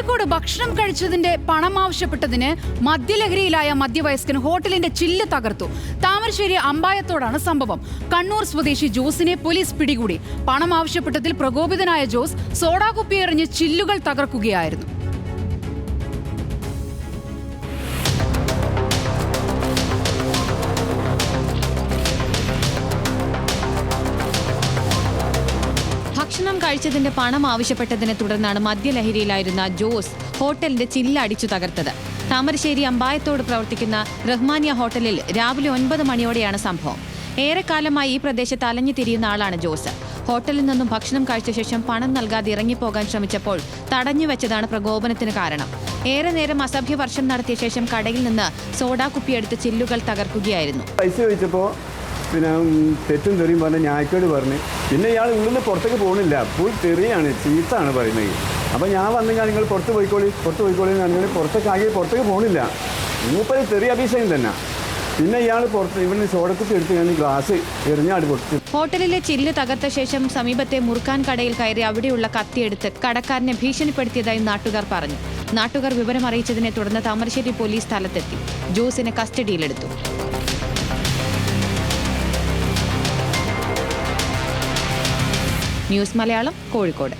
കോഴിക്കോട് ഭക്ഷണം കഴിച്ചതിന്റെ പണം ആവശ്യപ്പെട്ടതിന് മദ്യലഹരിയിലായ മധ്യവയസ്കൻ ഹോട്ടലിന്റെ ചില്ല് തകർത്തു. താമരശ്ശേരി അമ്പായത്തോടാണ് സംഭവം. കണ്ണൂർ സ്വദേശി ജോസിനെ പോലീസ് പിടികൂടി. പണം ആവശ്യപ്പെട്ടതിൽ പ്രകോപിതനായ ജോസ് സോഡാ കുപ്പി എറിഞ്ഞ് ചില്ലുകൾ തകർക്കുകയായിരുന്നു. ഭക്ഷണം കഴിച്ചതിന്റെ പണം ആവശ്യപ്പെട്ടതിനെ തുടർന്നാണ് മദ്യലഹരിയിലായിരുന്ന ജോസ് ഹോട്ടലിന്റെ ചില്ല് അടിച്ചു തകർത്തത്. താമരശ്ശേരി അമ്പായത്തോട് പ്രവർത്തിക്കുന്ന റഹ്മാനിയ ഹോട്ടലിൽ രാവിലെ 9 മണിയോടെയാണ് സംഭവം. ഏറെക്കാലമായി ഈ പ്രദേശത്ത് അലഞ്ഞു തിരിയുന്ന ആളാണ് ജോസ്. ഹോട്ടലിൽ നിന്നും ഭക്ഷണം കഴിച്ച ശേഷം പണം നൽകാതെ ഇറങ്ങിപ്പോകാൻ ശ്രമിച്ചപ്പോൾ തടഞ്ഞുവെച്ചതാണ് പ്രകോപനത്തിന് കാരണം. ഏറെ നേരം അസഭ്യവർഷം നടത്തിയ ശേഷം കടയിൽ നിന്ന് സോഡാ കുപ്പിയെടുത്ത് ചില്ലുകൾ തകർക്കുകയായിരുന്നു. പിന്നെ തെറ്റും തെറിയും പറഞ്ഞ് ഞായക്കേട് പറഞ്ഞ് പിന്നെ ഇയാൾ ഉള്ളിൽ നിന്ന് പുറത്തേക്ക് പോകണില്ല. ഫുൾ തെറിയാണ്, ചീത്താണ് പറയുന്നത്. അപ്പോൾ ഞാൻ വന്നെങ്കിൽ നിങ്ങൾ പുറത്ത് പോയിക്കോളി എന്ന് പറഞ്ഞാൽ പുറത്തേക്ക് പോകണില്ല. മൂപ്പര് തെറി അഭിഷേകം തന്നെ. പിന്നെ ഇയാൾ പുറത്ത് ഇവിടുന്ന് സോഡക്കുപ്പി എടുത്ത് ഞാൻ ഗ്ലാസ് എറിഞ്ഞാട് പൊട്ടി. ഹോട്ടലിലെ ചില്ല് തകർത്ത ശേഷം സമീപത്തെ മുറുക്കാൻ കടയിൽ കയറി അവിടെയുള്ള കത്തിയെടുത്ത് കടക്കാരനെ ഭീഷണിപ്പെടുത്തിയതായി നാട്ടുകാർ പറഞ്ഞു. നാട്ടുകാർ വിവരം അറിയിച്ചതിനെ തുടർന്ന് താമരശ്ശേരി പോലീസ് സ്ഥലത്തെത്തി ജോസിനെ കസ്റ്റഡിയിലെടുത്തു. ന്യൂസ് മലയാളം, കോഴിക്കോട്.